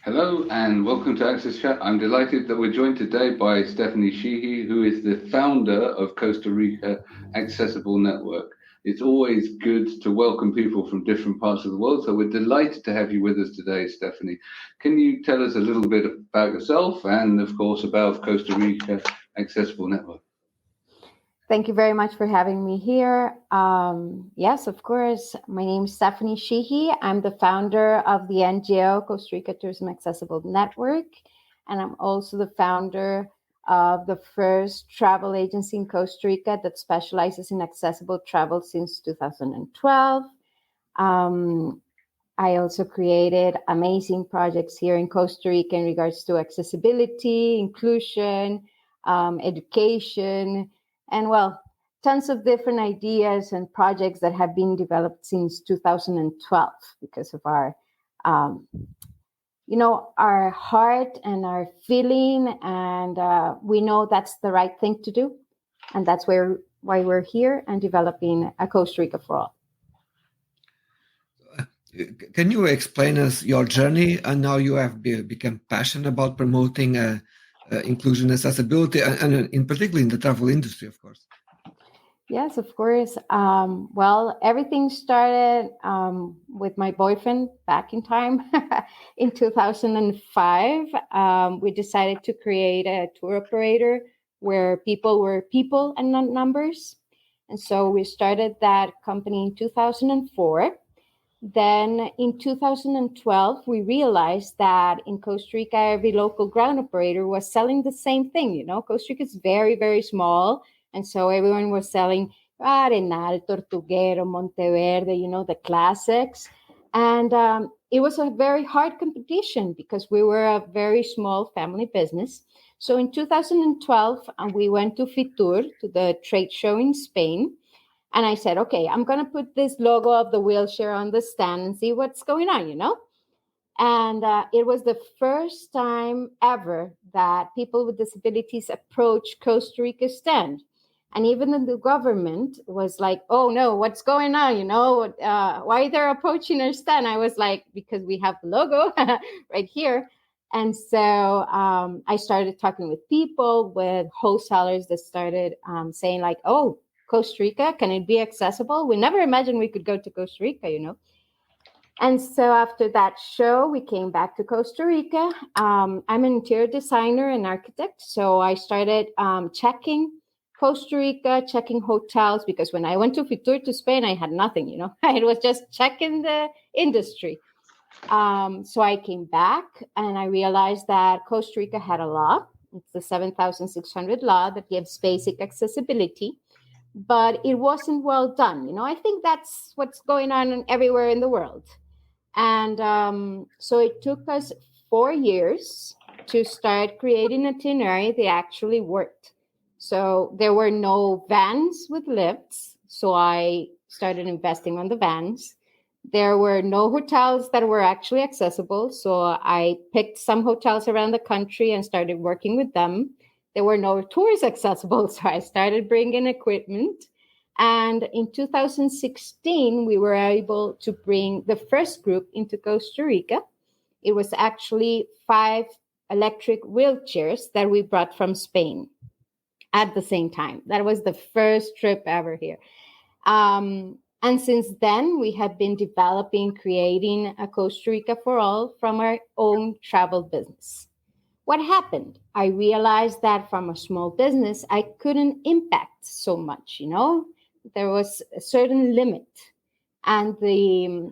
Hello and welcome to Access Chat. I'm delighted that we're joined today by Stephanie Sheehy, who is the founder of Costa Rica Accessible Network. It's always good to welcome people from different parts of the world, so we're delighted to have you with us today, Stephanie. Can you tell us a little bit about yourself and, of course, about Costa Rica Accessible Network? Thank you very much for having me here. Yes, of course. My name is Stephanie Sheehy. I'm the founder of the NGO, Costa Rica Tourism Accessible Network. And I'm also the founder of the first travel agency in Costa Rica that specializes in accessible travel since 2012. I also created amazing projects here in Costa Rica in regards to accessibility, inclusion, education, and tons of different ideas and projects that have been developed since 2012 because of our, our heart and our feeling. And we know that's the right thing to do. And that's why we're here and developing a Costa Rica for All. Can you explain us your journey and how you have become passionate about promoting inclusion, accessibility, and in particular in the travel industry, of course? Yes, of course. Everything started with my boyfriend back in time. In 2005, we decided to create a tour operator where people were people and not numbers. And so we started that company in 2004. Then in 2012, we realized that in Costa Rica, every local ground operator was selling the same thing. Costa Rica is very, very small. And so everyone was selling Arenal, Tortuguero, Monteverde, the classics. And it was a very hard competition because we were a very small family business. So in 2012, we went to Fitur, to the trade show in Spain. And I said, okay, I'm going to put this logo of the wheelchair on the stand and see what's going on, And it was the first time ever that people with disabilities approached Costa Rica stand. And even the government was like, oh, no, what's going on? Why they're approaching our stand? I was like, because we have the logo right here. And so I started talking with people, with wholesalers that started saying like, oh, Costa Rica, can it be accessible? We never imagined we could go to Costa Rica, And so after that show, we came back to Costa Rica. I'm an interior designer and architect. So I started checking Costa Rica, checking hotels, because when I went to Fitur to Spain, I had nothing, I was just checking the industry. So I came back and I realized that Costa Rica had a law. It's the 7,600 law that gives basic accessibility. But it wasn't well done. I think that's what's going on everywhere in the world. And so it took us 4 years to start creating an itinerary that actually worked. So there were no vans with lifts. So I started investing on the vans. There were no hotels that were actually accessible. So I picked some hotels around the country and started working with them. There were no tours accessible, so I started bringing equipment. And in 2016, we were able to bring the first group into Costa Rica. It was actually 5 electric wheelchairs that we brought from Spain at the same time. That was the first trip ever here. And since then, we have been developing, creating a Costa Rica for All from our own travel business. What happened? I realized that from a small business, I couldn't impact so much, There was a certain limit. And the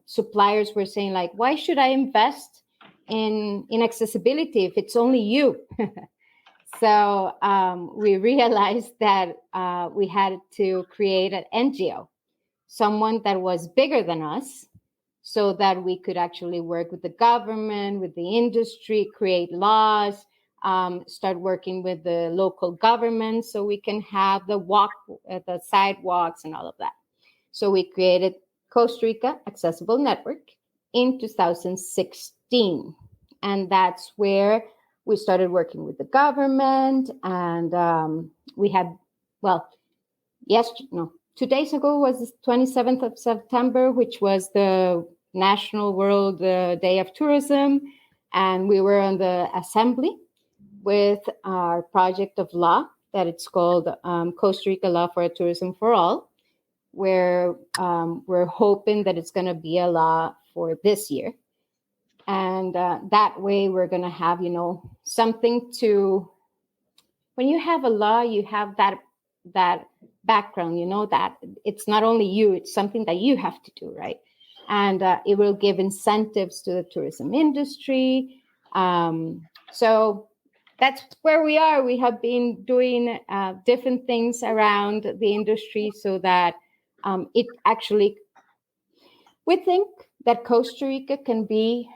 suppliers were saying, like, why should I invest in accessibility if it's only you? So we realized that we had to create an NGO, someone that was bigger than us, so that we could actually work with the government, with the industry, create laws, start working with the local government so we can have the sidewalks and all of that. So we created Costa Rica Accessible Network in 2016. And that's where we started working with the government. And we had, 2 days ago was the 27th of September, which was the National World Day of Tourism, and we were on the assembly with our project of law that it's called Costa Rica Law for Tourism for All, where we're hoping that it's going to be a law for this year. And that way we're going to have, something to, when you have a law, you have that background, that it's not only you, it's something that you have to do, right? And it will give incentives to the tourism industry. So that's where we are. We have been doing different things around the industry so that it actually, we think that Costa Rica can be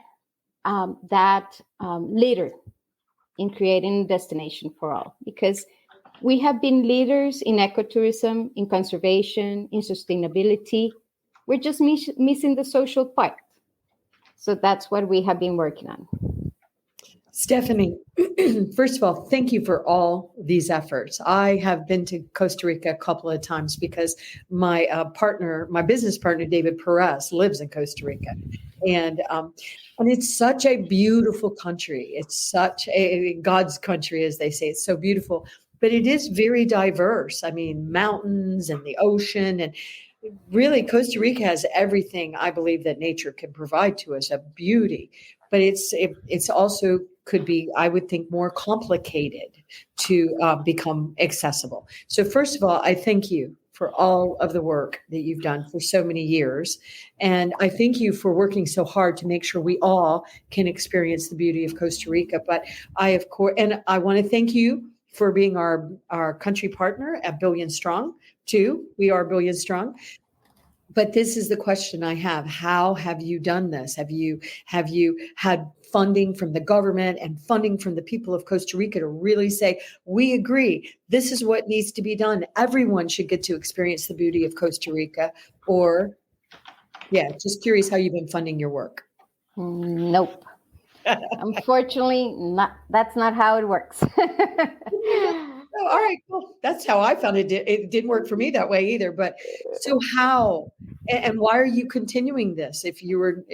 that leader in creating a destination for all, because we have been leaders in ecotourism, in conservation, in sustainability. We're just missing the social part. So that's what we have been working on. Stephanie, first of all, thank you for all these efforts. I have been to Costa Rica a couple of times because my business partner, David Perez, lives in Costa Rica. And it's such a beautiful country. It's such a God's country, as they say. It's so beautiful, but it is very diverse. I mean, mountains and the ocean, and really Costa Rica has everything I believe that nature can provide to us, a beauty. But it's also could be, I would think, more complicated to become accessible. So first of all, I thank you for all of the work that you've done for so many years. And I thank you for working so hard to make sure we all can experience the beauty of Costa Rica. But I want to thank you for being our country partner at Billion Strong too. We are Billion Strong. But this is the question I have. How have you done this? Have you had funding from the government and funding from the people of Costa Rica to really say, we agree, this is what needs to be done. Everyone should get to experience the beauty of Costa Rica? Or, just curious how you've been funding your work. Nope. Unfortunately, that's not how it works. Oh, all right, cool. That's how I found it. It didn't work for me that way either. But so how and why are you continuing this? If you were,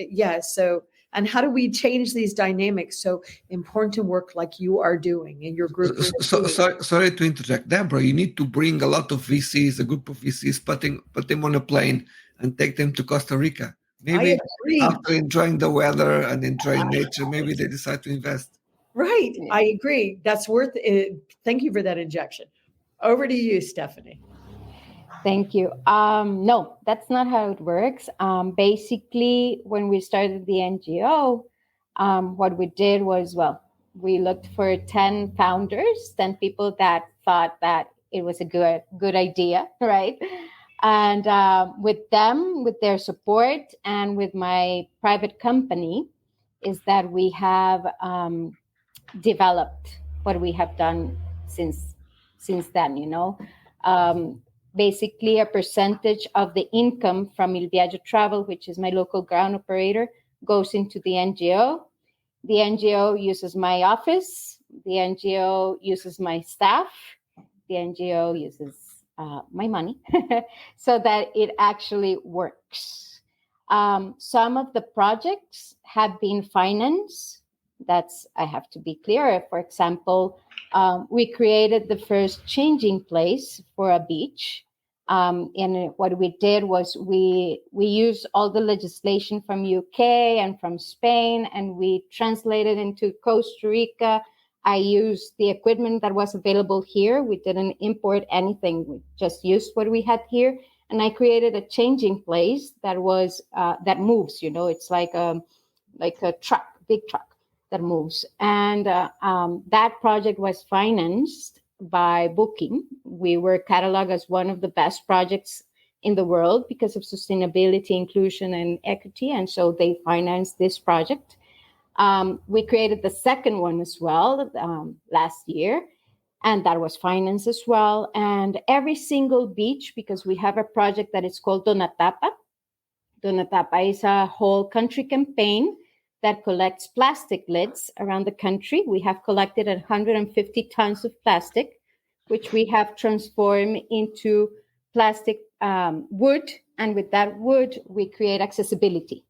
and how do we change these dynamics so important work like you are doing in your group? Sorry to interject, Deborah. You need to bring a lot of VCs, a group of VCs, put them on a plane and take them to Costa Rica. Maybe after enjoying the weather and enjoying nature, maybe they decide to invest. Right. I agree. That's worth it. Thank you for that injection. Over to you, Stephanie. Thank you. No, that's not how it works. Basically, when we started the NGO, what we did was, we looked for 10 founders, 10 people that thought that it was a good idea, right? And with them, with their support, and with my private company, is that we have developed what we have done since then. Basically, a percentage of the income from Il Viaggio Travel, which is my local ground operator, goes into the NGO. The NGO uses my office. The NGO uses my staff. The NGO uses my money so that it actually works. Some of the projects have been financed. I have to be clear. For example, we created the first changing place for a beach. And what we did was we used all the legislation from UK and from Spain, and we translated into Costa Rica. I used the equipment that was available here. We didn't import anything. We just used what we had here. And I created a changing place that was that moves. It's like a truck, big truck that moves. And that project was financed by Booking. We were cataloged as one of the best projects in the world because of sustainability, inclusion, and equity. And so they financed this project. We created the second one as well last year, and that was financed as well. And every single beach, because we have a project that is called Donatapa. Donatapa is a whole country campaign that collects plastic lids around the country. We have collected 150 tons of plastic, which we have transformed into plastic wood. And with that wood, we create accessibility.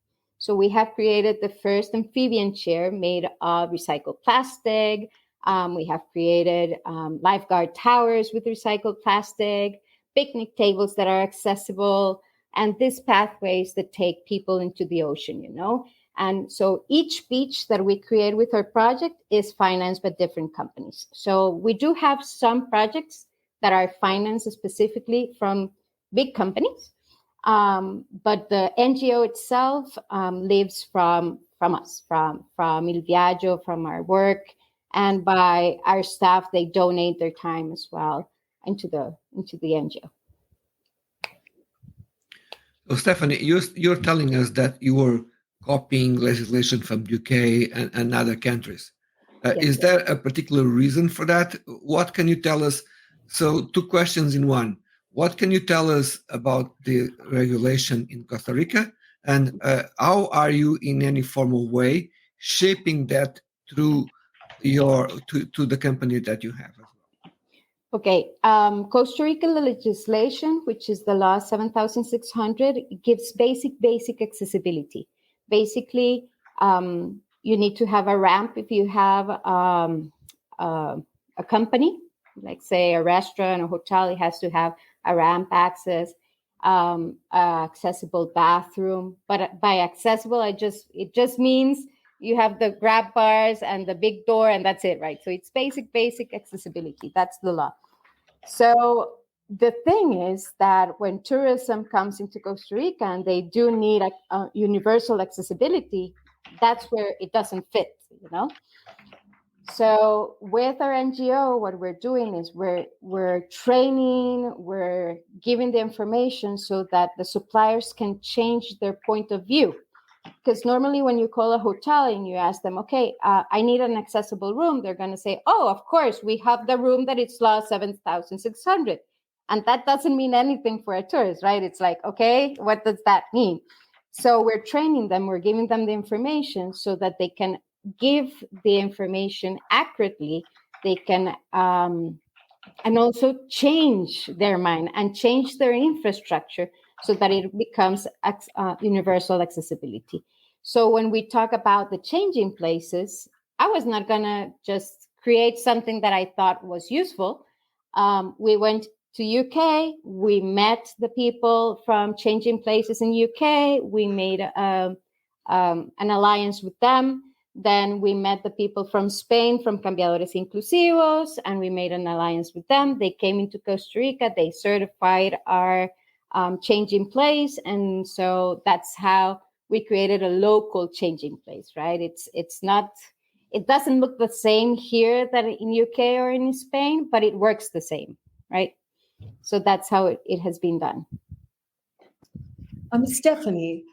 So we have created the first amphibian chair made of recycled plastic. We have created lifeguard towers with recycled plastic, picnic tables that are accessible, and these pathways that take people into the ocean, you know. And so each beach that we create with our project is financed by different companies. So we do have some projects that are financed specifically from big companies, but the NGO itself lives from us, from Il Viaggio, from our work, and by our staff. They donate their time as well into the NGO. So Stephanie, you're telling us that you were copying legislation from UK and other countries. Yes. Is there a particular reason for that? What can you tell us? So 2 questions in one. What can you tell us about the regulation in Costa Rica? And how are you in any formal way shaping that through to the company that you have? Okay, Costa Rica legislation, which is the law 7,600, gives basic accessibility. Basically, you need to have a ramp if you have a company, like say a restaurant, a hotel. It has to have a ramp access, accessible bathroom. But by accessible, it just means you have the grab bars and the big door, and that's it, right? So it's basic accessibility. That's the law. So the thing is that when tourism comes into Costa Rica and they do need a universal accessibility, that's where it doesn't fit, you know? So with our NGO, what we're doing is we're training, we're giving the information so that the suppliers can change their point of view. Because normally when you call a hotel and you ask them, okay, I need an accessible room, they're going to say, oh, of course, we have the room that it's law 7,600. And that doesn't mean anything for a tourist, right? It's like, okay, what does that mean? So we're training them, we're giving them the information so that they can give the information accurately. They can, and also change their mind and change their infrastructure so that it becomes universal accessibility. So when we talk about the changing places, I was not going to just create something that I thought was useful. We went to UK. We met the people from Changing Places in UK. We made an alliance with them. Then we met the people from Spain, from Cambiadores Inclusivos, and we made an alliance with them. They came into Costa Rica. They certified our changing place. And so that's how we created a local changing place, right? It doesn't look the same here that in UK or in Spain, but it works the same, right? So that's how it has been done. Stephanie,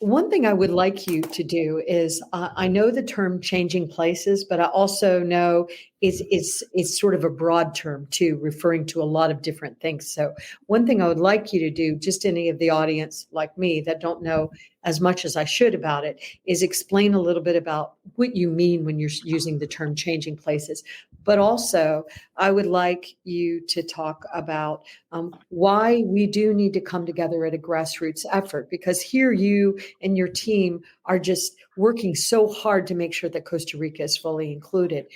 one thing I would like you to do is I know the term changing places, but I also know it's sort of a broad term too, referring to a lot of different things. So one thing I would like you to do, just any of the audience like me that don't know as much as I should about it, is explain a little bit about what you mean when you're using the term changing places. But also, I would like you to talk about why we do need to come together at a grassroots effort, because here you and your team are just working so hard to make sure that Costa Rica is fully included.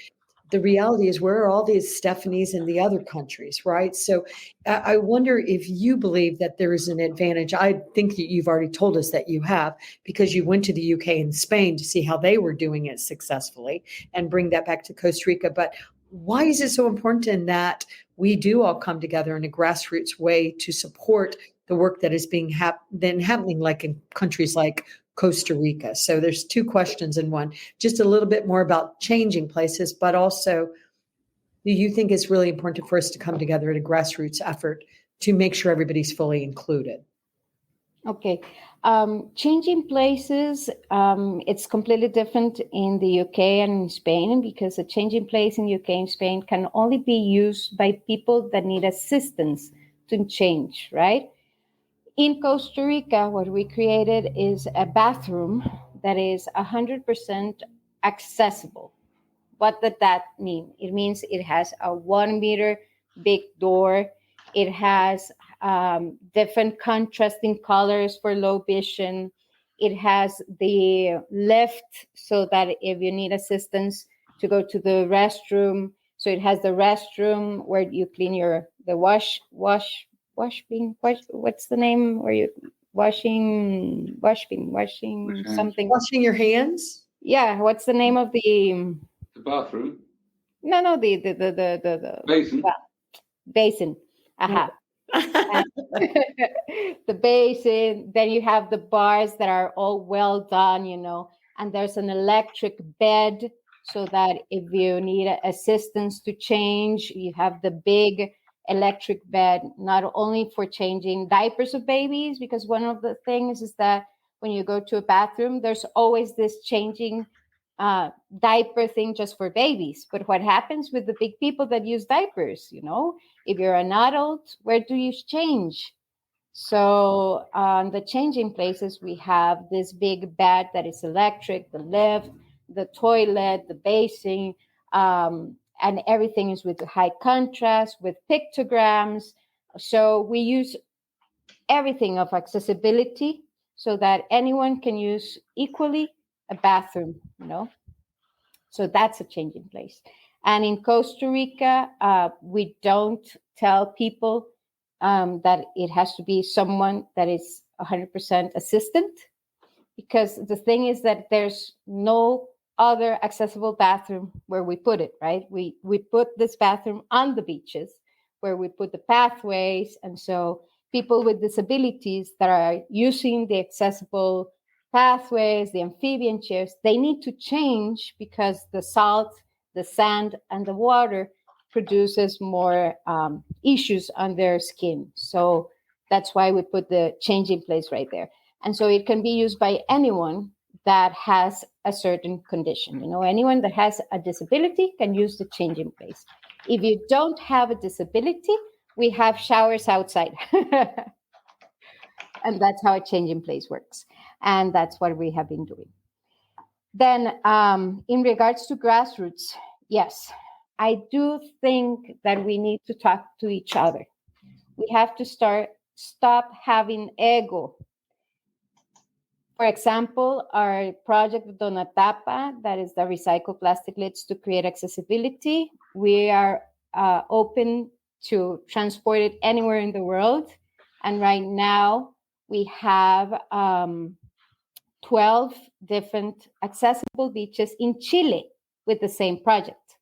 The reality is, where are all these Stephanies in the other countries, right? So I wonder if you believe that there is an advantage. I think that you've already told us that you have, because you went to the UK and Spain to see how they were doing it successfully and bring that back to Costa Rica. But why is it so important that we do all come together in a grassroots way to support the work that is being happening like in countries like Costa Rica? So there's 2 questions in one. Just a little bit more about changing places, but also, do you think it's really important for us to come together at a grassroots effort to make sure everybody's fully included? Okay. Changing places, it's completely different in the UK and in Spain, because a changing place in UK and Spain can only be used by people that need assistance to change, right? In Costa Rica, what we created is a bathroom that is 100% accessible. What does that mean? It means it has a 1 meter big door. It has different contrasting colors for low vision. It has the lift so that if you need assistance to go to the restroom, so it has the restroom where you clean the what's the name where you washing something. Washing your hands? Yeah, what's the name of the bathroom? No, the Basin. Basin. Aha. The basin. Then you have the bars that are all well done, and there's an electric bed so that if you need assistance to change, you have the big electric bed, not only for changing diapers of babies, because one of the things is that when you go to a bathroom, there's always this changing diaper thing just for babies. But what happens with the big people that use diapers, if you're an adult, where do you change? So on the changing places, we have this big bed that is electric, the lift, the toilet, the basin, and everything is with high contrast, with pictograms. So we use everything of accessibility so that anyone can use equally a bathroom, So that's a changing place. And in Costa Rica, we don't tell people that it has to be someone that is 100% assistant, because the thing is that there's no other accessible bathroom where we put it, right? We put this bathroom on the beaches where we put the pathways. And so people with disabilities that are using the accessible pathways, the amphibian chairs, they need to change because the salt, the sand, and the water produces more issues on their skin. So that's why we put the changing place right there. And so it can be used by anyone that has a certain condition. Anyone that has a disability can use the changing place. If you don't have a disability, we have showers outside. And that's how a changing place works. And that's what we have been doing. Then in regards to grassroots, yes, I do think that we need to talk to each other. We have to stop having ego. For example, our project with Donatapa, that is the recycle plastic lids to create accessibility, we are open to transport it anywhere in the world. And right now we have 12 different accessible beaches in Chile with the same project,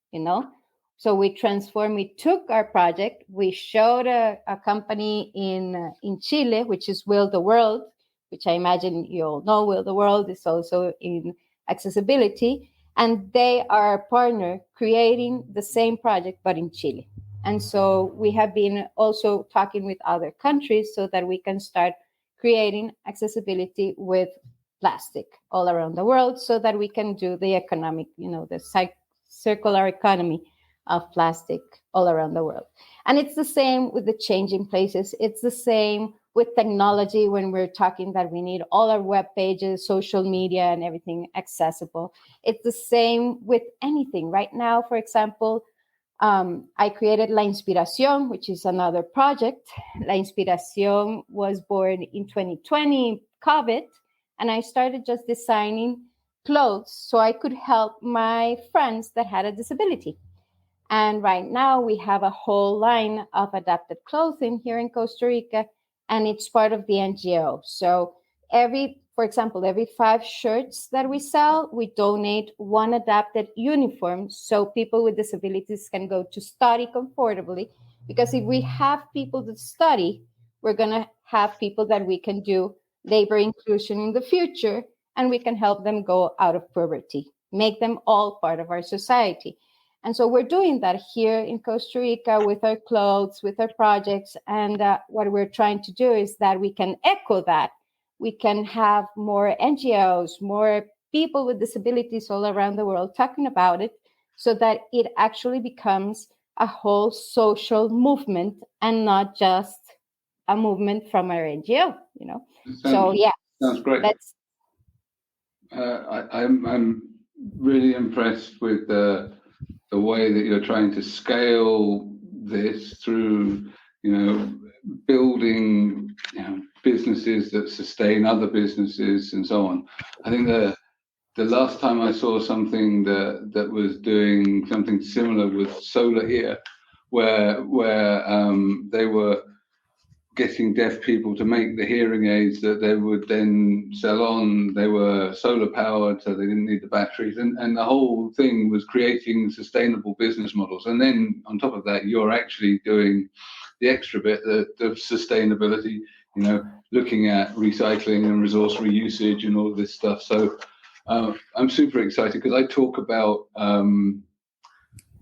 So we took our project, we showed a company in Chile, which is Will the World, which I imagine you all know. Will the World is also in accessibility, and they are a partner creating the same project, but in Chile. And so we have been also talking with other countries so that we can start creating accessibility with plastic all around the world, so that we can do the economic, the circular economy of plastic all around the world. And it's the same with the changing places. It's the same with technology when we're talking that we need all our web pages, social media, and everything accessible. It's the same with anything. Right now, for example, I created La Inspiración, which is another project. La Inspiración was born in 2020, COVID, and I started just designing clothes so I could help my friends that had a disability. And right now we have a whole line of adapted clothing here in Costa Rica, and it's part of the NGO. So for example, every 5 shirts that we sell, we donate 1 adapted uniform so people with disabilities can go to study comfortably. Because if we have people that study, we're going to have people that we can do labor inclusion in the future, and we can help them go out of poverty, make them all part of our society. And so we're doing that here in Costa Rica with our clothes, with our projects. And what we're trying to do is that we can echo that. We can have more NGOs, more people with disabilities all around the world talking about it, so that it actually becomes a whole social movement and not just a movement from our NGO, So yeah. Sounds great. I'm really impressed with the way that you're trying to scale this through, building businesses that sustain other businesses and so on. I think the last time I saw something that was doing something similar was Solar Ear, where they were getting deaf people to make the hearing aids that they would then sell on. They were solar powered, so they didn't need the batteries. And the whole thing was creating sustainable business models. And then on top of that, you're actually doing the extra bit, the sustainability, looking at recycling and resource reusage and all of this stuff. So I'm super excited because I talk about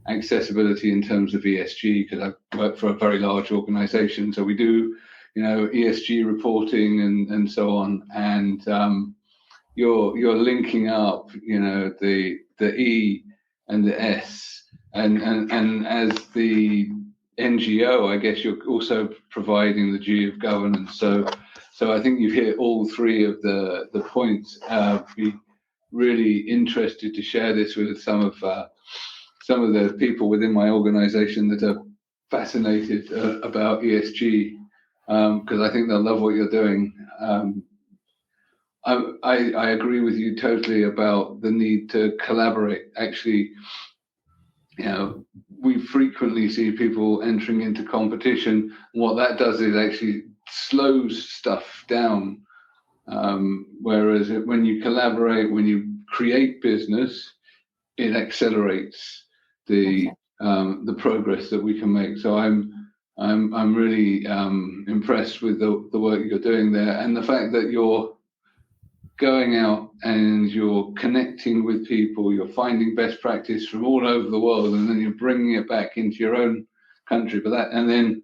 accessibility in terms of ESG, because I work for a very large organization. So we do, ESG reporting and so on. And you're linking up, the E and the S. And as the NGO, I guess you're also providing the G of governance. So I think you've hit all three of the points. Be really interested to share this with some of the people within my organization that are fascinated about ESG, because I think they'll love what you're doing. I agree with you totally about the need to collaborate. Actually, we frequently see people entering into competition. What that does is actually slows stuff down. Whereas when you collaborate, when you create business, it accelerates the progress that we can make. So I'm really impressed with the work you're doing there, and the fact that you're going out and you're connecting with people, you're finding best practice from all over the world, and then you're bringing it back into your own country for that, and then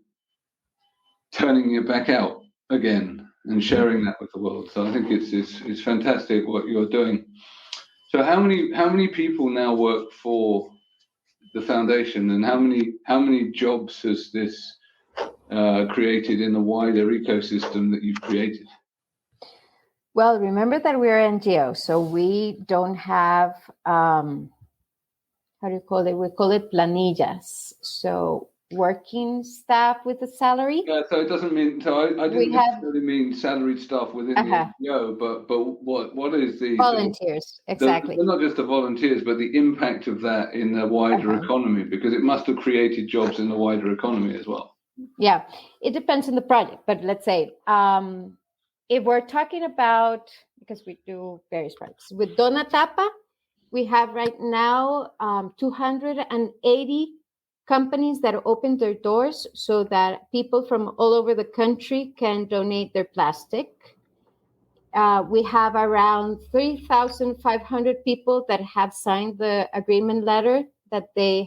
turning it back out again and sharing that with the world. So I think it's fantastic what you're doing. So how many people now work for the foundation, and how many jobs has this created in the wider ecosystem that you've created? Well, remember that we're NGO, so we don't have, how do you call it? We call it planillas. So working staff with a salary. Yeah, so it doesn't mean, so I didn't necessarily mean salaried staff within the NGO, but what is the volunteers, exactly. Not just the volunteers, but the impact of that in the wider economy, because it must have created jobs in the wider economy as well. Yeah, it depends on the project, but let's say, if we're talking about, because we do various projects, with Dona Tapa, we have right now 280 companies that open their doors so that people from all over the country can donate their plastic. We have around 3,500 people that have signed the agreement letter that they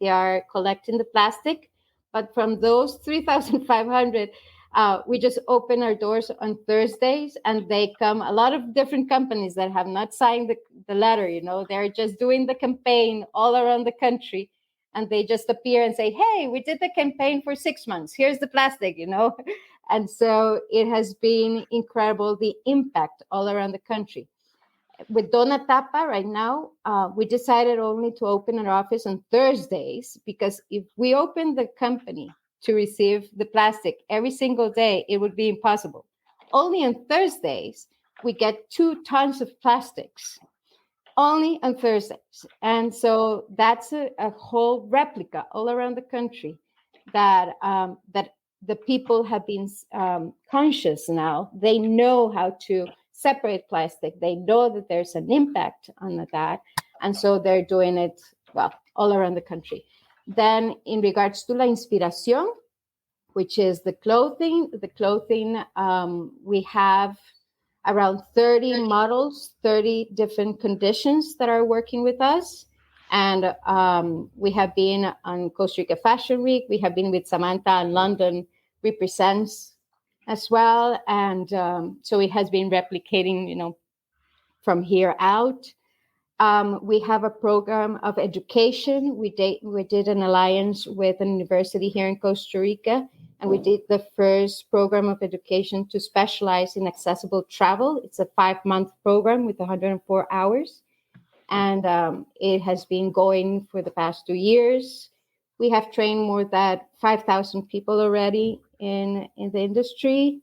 are collecting the plastic. But from those 3,500, we just open our doors on Thursdays, and they come, a lot of different companies that have not signed the letter, they're just doing the campaign all around the country, and they just appear and say, hey, we did the campaign for 6 months, here's the plastic, And so it has been incredible, the impact all around the country. With Dona Tapa right now, we decided only to open an office on Thursdays, because if we open the company to receive the plastic every single day, it would be impossible. Only on Thursdays, we get 2 tons of plastics, only on Thursdays. And so that's a whole replica all around the country that the people have been conscious now. They know how to separate plastic. They know that there's an impact on that. And so they're doing it, all around the country. Then in regards to La Inspiración, which is the clothing, we have around 30 models, 30 different conditions that are working with us. And we have been on Costa Rica Fashion Week. We have been with Samantha in London Represents as well. And so it has been replicating, from here out. We have a program of education. We did an alliance with a university here in Costa Rica, and we did the first program of education to specialize in accessible travel. It's a 5-month program with 104 hours, and it has been going for the past 2 years. We have trained more than 5,000 people already in the industry.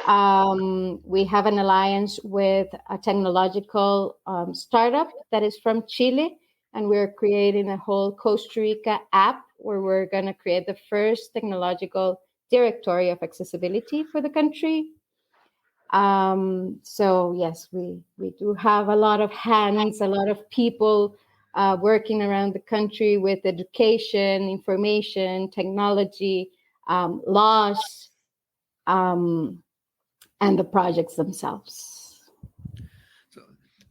We have an alliance with a technological startup that is from Chile, and we're creating a whole Costa Rica app where we're going to create the first technological directory of accessibility for the country. So yes, we do have a lot of hands, a lot of people working around the country with education, information, technology, laws, and the projects themselves. So,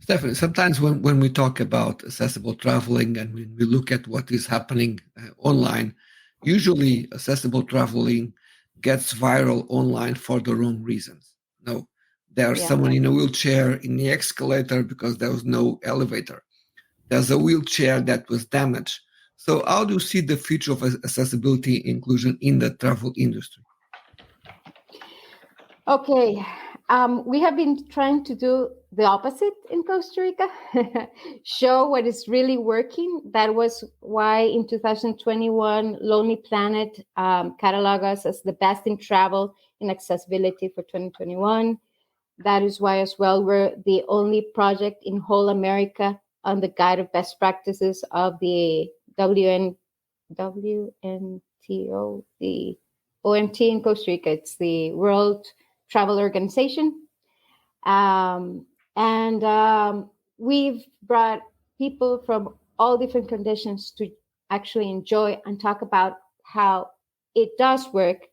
Stephanie, sometimes when we talk about accessible traveling and when we look at what is happening online, usually accessible traveling gets viral online for the wrong reasons. No, there's someone in a wheelchair in the escalator because there was no elevator. There's a wheelchair that was damaged. So how do you see the future of accessibility inclusion in the travel industry? Okay, we have been trying to do the opposite in Costa Rica, show what is really working. That was why in 2021, Lonely Planet cataloged us as the best in travel in accessibility for 2021. That is why as well, we're the only project in whole America on the guide of best practices of the WNTO, the OMT in Costa Rica. It's the World Travel Organization. We've brought people from all different conditions to actually enjoy and talk about how it does work,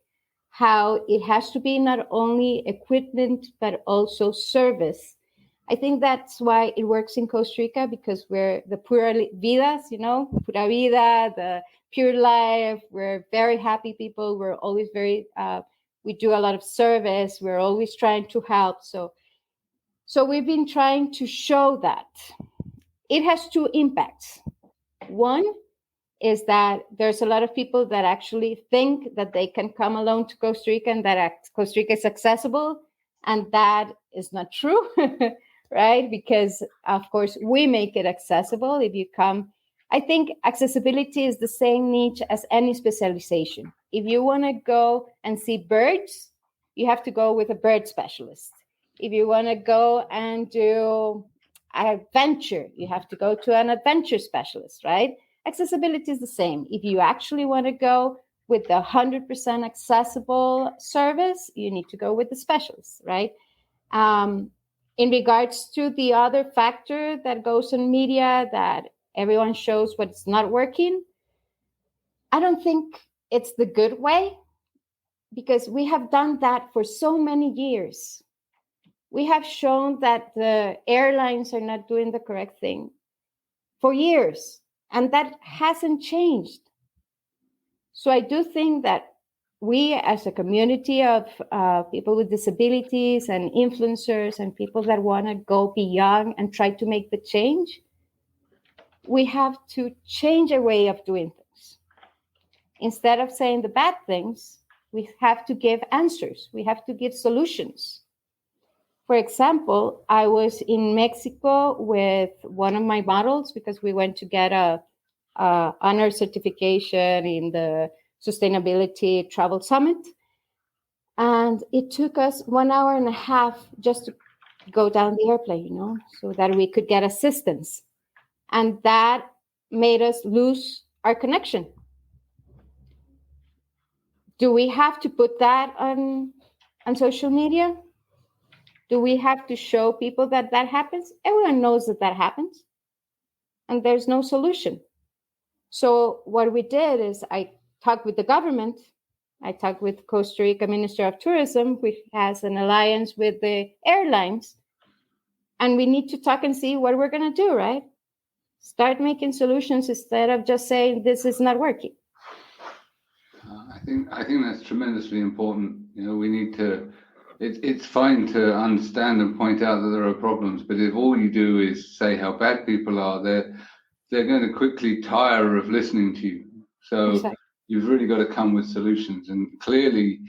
how it has to be not only equipment, but also service. I think that's why it works in Costa Rica, because we're the pura vidas, pura vida, the pure life. We're very happy people. We're always very, we do a lot of service. We're always trying to help. So we've been trying to show that it has two impacts. One is that there's a lot of people that actually think that they can come alone to Costa Rica and that Costa Rica is accessible. And that is not true, right? Because, of course, we make it accessible. If you come, I think accessibility is the same niche as any specialization. If you want to go and see birds, you have to go with a bird specialist. If you want to go and do adventure, you have to go to an adventure specialist, right? Accessibility is the same. If you actually want to go with the 100% accessible service, you need to go with the specialist, right? In regards to the other factor that goes in media, that everyone shows what's not working, I don't think it's the good way, because we have done that for so many years. We have shown that the airlines are not doing the correct thing for years, and that hasn't changed. So I do think that we as a community of people with disabilities and influencers and people that want to go beyond and try to make the change, we have to change our way of doing things. Instead of saying the bad things, we have to give answers. We have to give solutions. For example, I was in Mexico with one of my models because we went to get a honor certification in the Sustainability Travel Summit. And it took us 1 hour and a half just to go down the airplane, so that we could get assistance. And that made us lose our connection. Do we have to put that on social media? Do we have to show people that happens? Everyone knows that happens, and there's no solution. So what we did is I talked with the government. I talked with Costa Rica Minister of Tourism, which has an alliance with the airlines. And we need to talk and see what we're going to do, right? Start making solutions instead of just saying this is not working. I think that's tremendously important. We need to. It's fine to understand and point out that there are problems, but if all you do is say how bad people are, they're going to quickly tire of listening to you. So exactly. You've really got to come with solutions, and clearly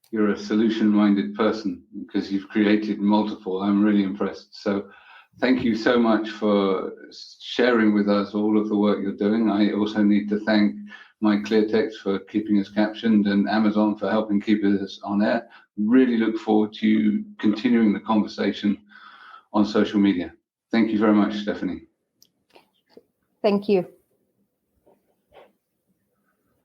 you're a solution-minded person because you've created multiple. I'm really impressed. So thank you so much for sharing with us all of the work you're doing. I also need to thank My Clear Text for keeping us captioned, and Amazon for helping keep us on air. Really look forward to continuing the conversation on social media. Thank you very much, Stephanie. Thank you.